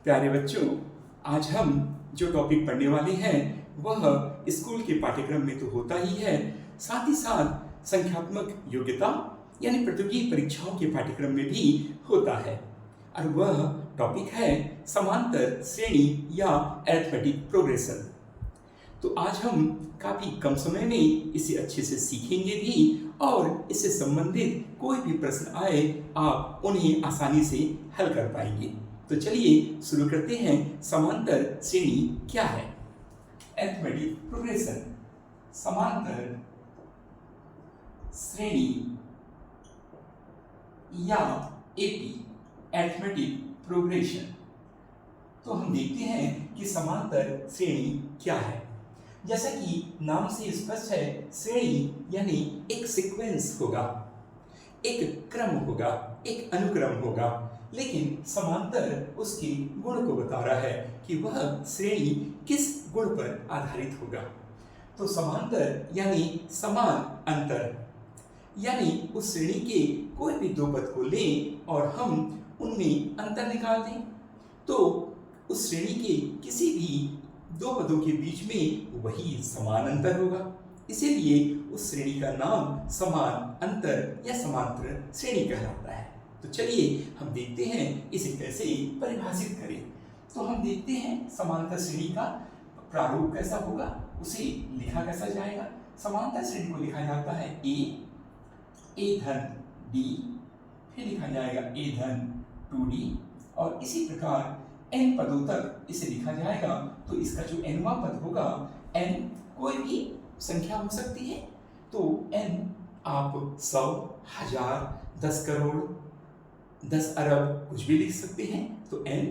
प्यारे बच्चों, आज हम जो टॉपिक पढ़ने वाले हैं वह स्कूल के पाठ्यक्रम में तो होता ही है, साथ ही साथ संख्यात्मक योग्यता यानी प्रतियोगी परीक्षाओं के पाठ्यक्रम में भी होता है। और वह टॉपिक है समांतर श्रेणी या अरिथमेटिक प्रोग्रेशन। तो आज हम काफ़ी कम समय में इसे अच्छे से सीखेंगे भी और इससे संबंधित कोई भी प्रश्न आए आप उन्हें आसानी से हल कर पाएंगे। तो चलिए शुरू करते हैं। समांतर श्रेणी क्या है? अरिथमेटिक प्रोग्रेशन, समांतर श्रेणी या एपी, अरिथमेटिक प्रोग्रेशन। तो हम देखते हैं कि समांतर श्रेणी क्या है। जैसा कि नाम से स्पष्ट है, श्रेणी यानी एक सीक्वेंस होगा, एक क्रम होगा, एक अनुक्रम होगा, लेकिन समांतर उसके गुण को बता रहा है कि वह श्रेणी किस गुण पर आधारित होगा। तो समांतर यानी समान अंतर, यानी उस श्रेणी के कोई भी दो पद को लें और हम उनमें अंतर निकाल दें तो उस श्रेणी के किसी भी दो पदों के बीच में वही समान अंतर होगा। इसीलिए उस श्रेणी का नाम समान अंतर या समांतर श्रेणी कहलाता है। तो चलिए हम देखते हैं इसे कैसे परिभाषित करें। तो हम देखते हैं समांतर श्रेणी का प्रारूप कैसा होगा, उसे लिखा कैसा जाएगा। समांतर श्रेणी को लिखा जाता है ए धन डी, फिर लिखा जाएगा ए धन 2d और इसी प्रकार n पदों तक इसे लिखा जाएगा। तो इसका जो nवां पद होगा, n कोई भी संख्या हो सकती है। तो n आप 100, 1000, 10 करोड़, 10 अरब कुछ भी लिख सकते हैं। तो n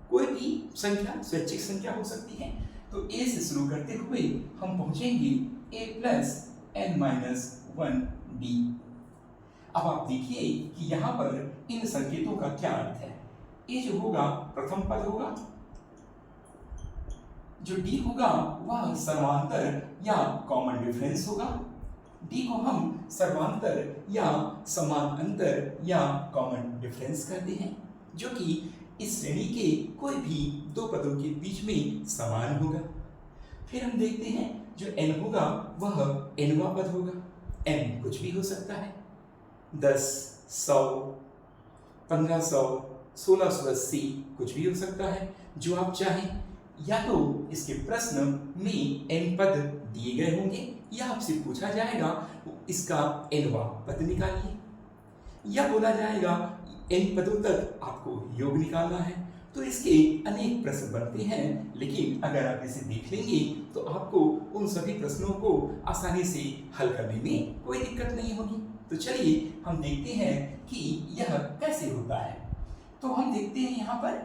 कोई भी संख्या, स्वैच्छिक संख्या हो सकती है। तो a से शुरू करते हुए हम पहुंचेंगे a plus n minus 1d। अब आप देखिए कि यहाँ पर इन संकेतों का क्या अर्थ है। ए जो होगा प्रथम पद होगा, जो डी होगा वह सर्वांतर या कॉमन डिफरेंस होगा। डी को हम सर्वांतर या समान अंतर या कॉमन डिफरेंस कहते हैं, जो कि इस श्रेणी के कोई भी दो पदों के बीच में समान होगा। फिर हम देखते हैं जो n होगा वह nवां पद होगा। n कुछ भी हो सकता है, 10, 100, 1500, 1680 कुछ भी हो सकता है जो आप चाहें। या तो इसके प्रश्न में n पद दिए गए होंगे या आपसे पूछा जाएगा इसका nवां पद निकालिए, या बोला जाएगा n पदों तक आपको योग निकालना है। तो इसके अनेक प्रश्न बनते हैं, लेकिन अगर आप इसे देख लेंगे तो आपको उन सभी प्रश्नों को आसानी से हल करने में कोई दिक्कत नहीं होगी। तो चलिए हम देखते हैं कि यह कैसे होता है। तो हम देखते हैं यहाँ पर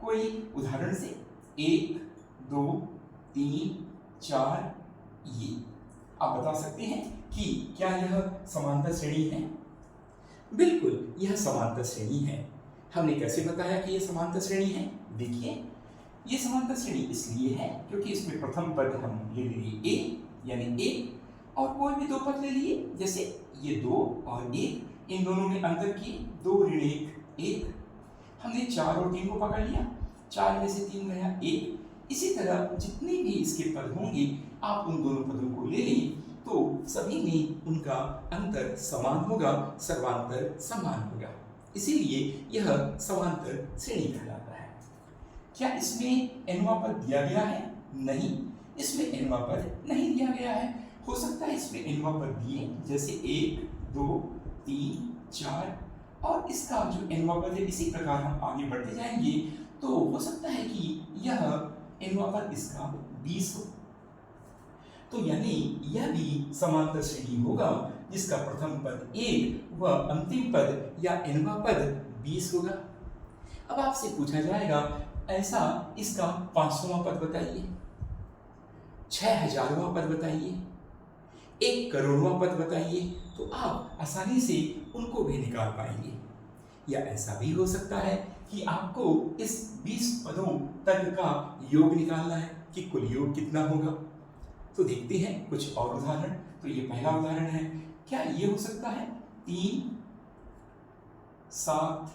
कोई उदाहरण से 1, 2, 3, 4 ये आप बता सकते हैं कि क्या यह समांतर श्रेणी है? बिल्कुल, यह समांतर श्रेणी है। हमने कैसे बताया कि यह समांतर श्रेणी है? देखिए, ये समांतर श्रेणी इसलिए है क्योंकि इसमें प्रथम पद हम ले लिए a यानी a और कोई भी दो पद ले लिए, जैसे ये 2 और 1, इन दोनों में अंतर किए, 2 ऋण 1 1। हमने 4 और 3 को पकड़ लिया, 4 में से 3 गया 1। इसी तरह जितने भी इसके पद होंगे आप उन दोनों पदों को ले लें तो सभी में उनका अंतर समान होगा, सर्वांतर समान होगा। इसीलिए यह समांतर श्रेणी कहलाता है। क्या इसमें nवां पद दिया गया है? नहीं, इसमें nवां पद नहीं दिया गया है। हो सकता है इसमें nवां पद दिए, जैसे 1, 2, 3, 4 और इसका जो nवां पद है इसी प्रकार हम आगे बढ़ते जाएंगे तो हो सकता है कि यह nवां पद इसका 20 हो। तो यानी यह भी समांतर श्रेणी होगा जिसका प्रथम पद 1 व अंतिम पद या nवां पद 20 होगा। अब आपसे पूछा जाएगा ऐसा इसका 500वां पद बताइए, 6000वां पद बताइए, 1 करोड़वां पद बताइए, तो आप आसानी से उनको भी निकाल पाएंगे। या ऐसा भी हो सकता है कि आपको इस 20 पदों तक का योग निकालना है कि कुल योग कितना होगा। तो देखते हैं कुछ और उदाहरण। तो ये पहला उदाहरण है, क्या ये हो सकता है 3, 7,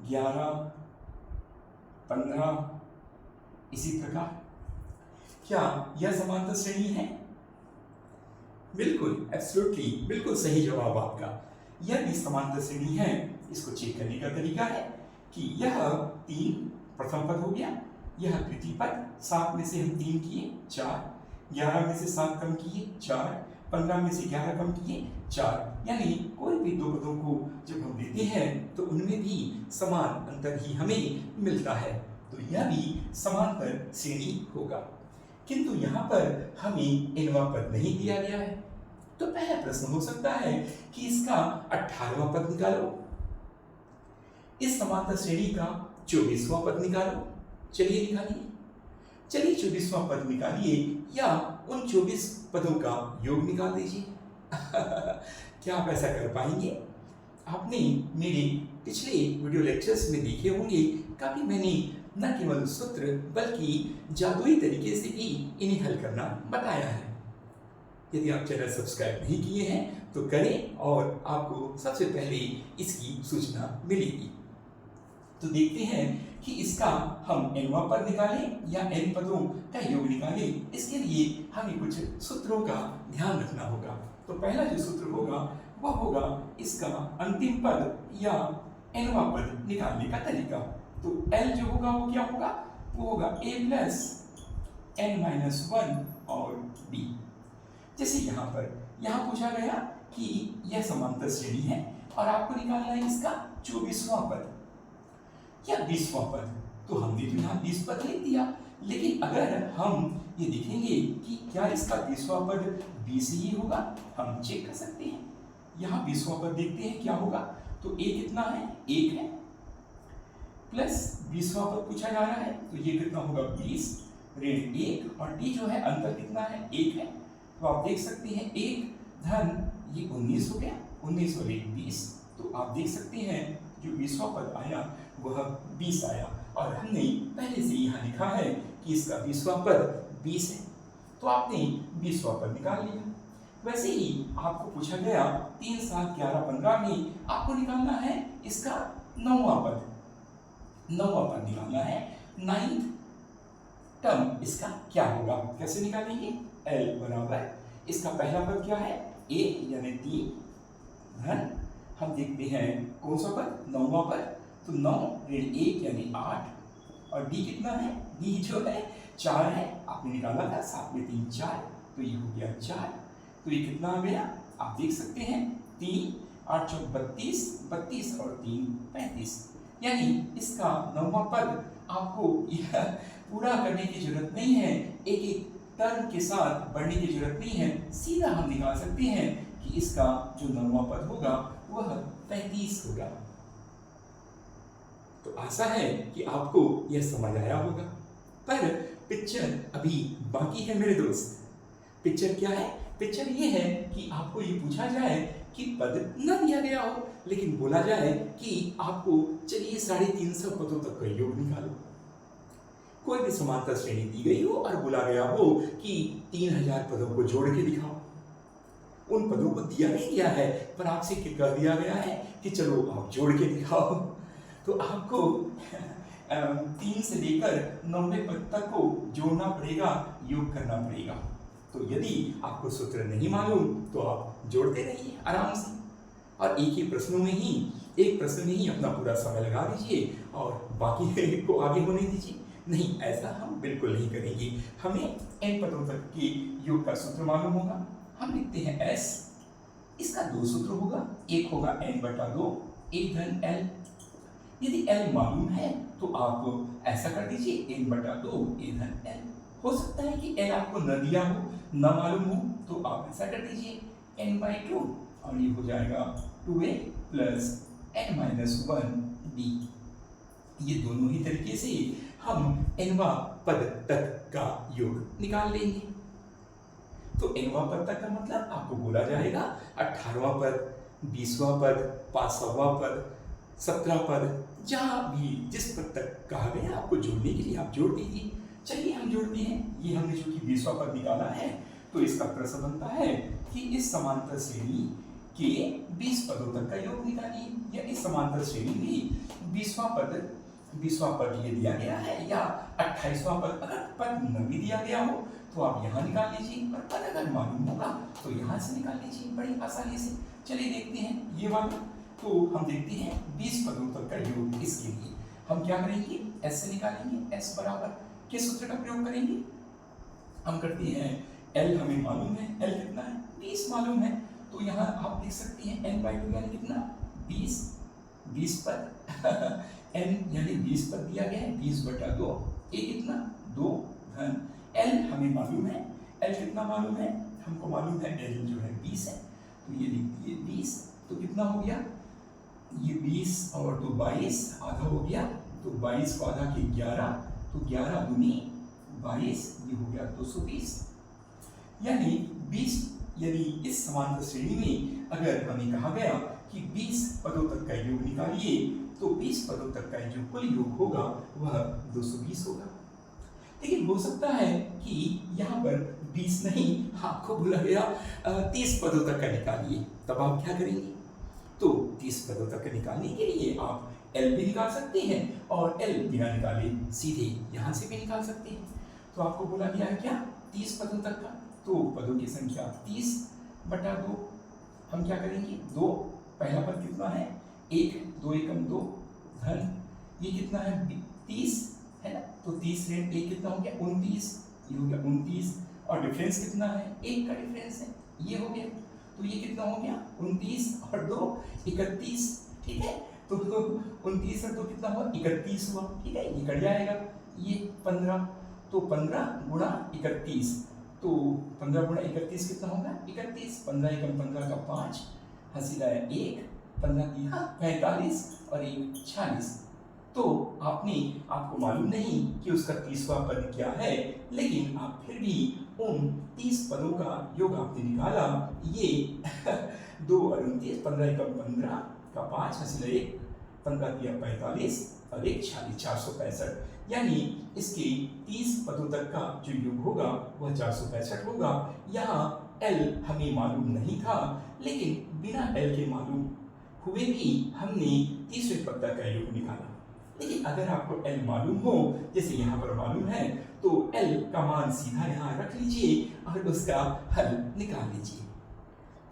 11, 15, इसी प्रकार। क्या यह समांतर श्रेणी है? बिल्कुल, एब्सोल्युटली, बिल्कुल सही जवाब आपका। यह भी समांतर श्रेणी है। इसको चेक करने का तरीका है कि यह 3 प्रथम पद हो गया, यह द्वितीय पद, 7 में से हम 3 किए 4, 11 में से 7 कम किए 4, 15 में से 11 कम किए 4, यानी कोई भी दो पदों को जब हम लेते हैं तो उनमें भी समान अंतर ही हमें मिलता है, तो यह भी समांतर श्रेणी होगा। किंतु यहाँ पर हमें nवां पद नहीं दिया गया है, तो पहला प्रश्न हो सकता है कि इसका 18वां पद निकालो, इस समांतर श्रेणी का 24वां पद निकालो। चलिए निकालिए, चलिए 24वां पद निकालिए, या उन 24 पदों का योग निकाल दीजिए। क्या आप ऐसा कर पाएंगे? आपने मेरे पिछले वीडियो लेक्चर्स में देखे होंगे, काफी मैंने न केवल सूत्र बल्कि जादुई तरीके से भी इन्हें हल करना बताया है। यदि आप चैनल सब्सक्राइब नहीं किए हैं तो करें और आपको सबसे पहले इसकी सूचना मिलेगी। तो देखते हैं कि इसका हम nवां पद निकालें या n पदों का योग निकालें। इसके लिए हमें कुछ सूत्रों का ध्यान रखना होगा। तो पहला जो सूत्र होगा वह होगा इसका अंतिम पद या nवां पद निकालने का तरीका। तो L जो होगा वो क्या होगा? वो होगा a प्लस n-1 और b। जैसे यहाँ पूछा गया कि यह समांतर श्रेणी है और आपको निकालना है इसका 24वां पद या 20वां पद, तो हमने तो यहाँ 20 पद लिख दिया, लेकिन अगर हम ये देखेंगे कि क्या इसका 20वां पद 20 ही होगा, हम चेक कर सकते हैं। यहाँ 20वां पद देखते हैं क्या होगा। तो a कितना है? 1 है, प्लस 20वां पद पूछा जा रहा है, तो ये कितना होगा? 20 ऋण 1, और d जो है अंतर कितना है? 1 है। तो आप देख सकते हैं 1 धन ये 19 हो गया, 19 और 1 20। तो आप देख सकते हैं जो 20वां पद आया वह 20 आया, और हमने पहले से यहाँ लिखा है कि इसका 20वां पद 20 है, तो आपने 20वां पद निकाल लिया। वैसे ही आपको पूछा गया 3, 7, 11, 15 में आपको निकालना है इसका 9वां पद। 9वां पद निकालना है, 9th टर्म इसका क्या होगा? कैसे निकालेंगे? L बराबर इसका पहला पद क्या है? a यानी 3 धन हम देखते हैं कौन सा पद? 9वां पद, तो 9 ऋण 1 यानी 8, और d कितना है? d जो है 4 है, आपने निकाला था 7 में 3 4, तो ये हो गया 4। तो ये कितना आ गया? आप देख सकते हैं 3 8 चौक 32, 32 और 3 35, यानी इसका 9वां पद आपको यह पूरा करने की जरूरत नहीं है, एक एक टर्म के साथ बढ़ने की जरूरत नहीं है, सीधा हम निकाल सकते हैं कि इसका जो 9वां पद होगा वह 35 होगा। तो आशा है कि आपको यह समझ आया होगा, पर पिक्चर अभी बाकी है मेरे दोस्त। पिक्चर क्या है? पिक्चर ये है कि आपको ये पूछा जाए कि पद न दिया गया हो, लेकिन बोला जाए कि आपको चलिए 350 पदों तक का योग निकालो। कोई भी समांतर श्रेणी दी गई हो और बोला गया हो कि 3000 पदों को जोड़ के दिखाओ। उन पदों को दिया नहीं गया है, पर आपसे कह दिया गया है कि चलो आप जोड़ के दिखाओ। तो आपको 3 से लेकर 90 पद तक को जोड़ना पड़ेगा, योग करना पड़ेगा। तो यदि आपको सूत्र नहीं मालूम तो आप जोड़ते रहिए आराम से, और एक प्रश्न में ही अपना पूरा समय लगा दीजिए और बाकी को आगे होने दीजिए। नहीं, ऐसा हम बिल्कुल नहीं करेंगे। हमें n पदों तक के योग का सूत्र मालूम होगा। हम लिखते हैं s, इसका 2 सूत्र होगा, एक होगा n/2 a धन l। यदि l मालूम है तो आप ऐसा कर दीजिए n/2 a धन l। हो सकता है कि l आपको न दिया हो, न मालूम हो, तो आप ऐसा कर दीजिए n/2, और ये हो जाएगा 2a प्लस n-1b। ये दोनों ही तरीके से हम nवां पद तक का योग निकाल लेंगे। तो nवां पद तक का मतलब आपको बोला जाएगा 18वां पद, 20वां पद, 5वां पद, 17 पद, जहां भी जिस पद तक कहा गया आपको जोड़ने के लिए आप जोड़ दीजिए। चलिए हम जोड़ते हैं। ये हमने जो कि 20वां पद निकाला है, तो इसका प्रश्न बनता है कि इस समांतर श्रेणी के 20 पदों तक का योग निकालिए, या इस समांतर श्रेणी में 20वां पद 20वां पद ये दिया गया है या 28वां पद, अगर पद न भी दिया गया हो तो आप यहाँ निकाल लीजिए, और पद अगर मालूम होगा तो यहाँ से निकाल लीजिए बड़ी आसानी से। चलिए देखते हैं ये वाला। तो हम देखते हैं 20 पदों तक का योग। इसके लिए हम क्या करेंगे, s से निकालेंगे। s बराबर किस सूत्र का प्रयोग करेंगे, हम करते हैं l हमें मालूम है, l कितना है 20 मालूम है, तो यहाँ आप देख सकते हैं n/2 यानी कितना 20 पद n यानी 20 पद दिया गया है, 20/2, a कितना 2 घन, l हमें मालूम है, l कितना मालूम है, हमको मालूम है l जो है 20 है, तो ये लिख दिए 20, तो कितना हो गया ये 20 और 2 22, आधा हो गया, तो 22 को आधा के 11, तो 11 दूनी 22, ये हो गया 220। यानी 20 यानी इस समांतर श्रेणी में अगर हमें कहा गया कि 20 पदों तक का योग निकालिए, तो 20 पदों तक का जो कुल योग होगा वह 220 होगा। लेकिन हो सकता है कि यहाँ पर 20 नहीं, आपको बोला गया 30 पदों तक का निकालिए, तब आप क्या करेंगे, तो 30 पदों तक का निकालने के लिए आप L भी निकाल सकते हैं, और L बिना निकाले सीधे यहाँ से भी निकाल सकते हैं। तो आपको बोला गया है क्या 30 पदों तक का, तो पदों की संख्या 30/2, हम क्या करेंगे 2, पहला पद कितना है 1, 2 एकम 2 धन, ये कितना है 30 है ना, तो 30 ऋण 1 कितना हो गया 29, ये हो गया 29, और डिफरेंस कितना है 1 का डिफरेंस है, ये हो गया, तो ये कितना हो गया 29 और 2 31, ठीक है, तो 29 और 2 कितना हुआ 31 हुआ, ठीक है, ये कट जाएगा, ये 15, तो 15 गुणा 31, तो 15 गुणा 31 कितना होगा 31, 15 एकम 15 का 5, हंसी लाया 1, 15 दिया 45 और 1 46। तो आपको मालूम नहीं कि उसका 30वां पद क्या है, लेकिन आप फिर भी उन 30 पदों का योग आपने निकाला, ये 2 और 29, 15 एकम 15 का 5, हंसी लाया 1, 15 दिया 45 और 1 46, 465, यानी इसके 30 पदों तक का जो योग होगा वह 465 होगा। यहाँ L हमें मालूम नहीं था, लेकिन बिना L के मालूम हुए भी हमने 30वें पद तक का योग निकाला। लेकिन अगर आपको L मालूम हो, जैसे यहाँ पर मालूम है, तो L का मान सीधा यहाँ रख लीजिए और उसका हल निकाल लीजिए।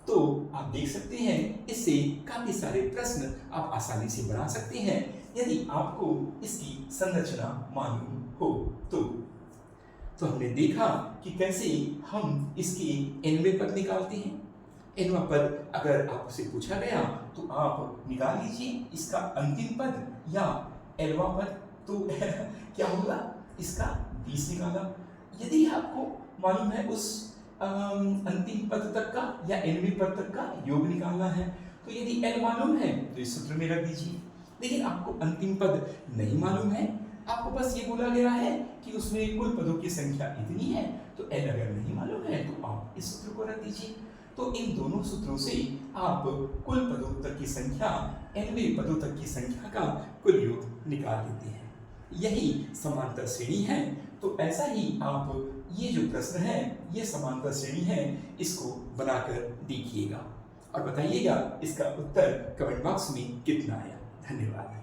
तो आप देख सकते हैं इससे काफी सारे प्रश्न आप आसानी से बना सकते हैं, यदि आपको इसकी संरचना मालूम हो तो हमने देखा कि कैसे हम इसके nवें पद निकालते हैं। nवां पद अगर आपसे पूछा गया तो आप निकाल लीजिए इसका अंतिम पद या lवां पद, तो क्या होगा इसका 20 निकाला। यदि आपको मालूम है उस अंतिम पद तक का या nवें पद तक का योग निकालना है, तो यदि L मालूम है तो इस सूत्र में रख दीजिए। लेकिन आपको अंतिम पद नहीं मालूम है, आपको बस ये बोला गया है कि उसमें कुल पदों की संख्या इतनी है, तो L अगर नहीं मालूम है तो आप इस सूत्र को रख दीजिए। तो इन दोनों सूत्रों से आप कुल पदों तक की संख्या, nवें पदों तक की संख्या का कुल योग निकाल लेते हैं। यही समांतर श्रेणी है। तो ऐसा ही आप ये जो प्रश्न है, ये समांतर श्रेणी है, इसको बनाकर देखिएगा और बताइएगा इसका उत्तर कमेंट बॉक्स में कितना आया। धन्यवाद।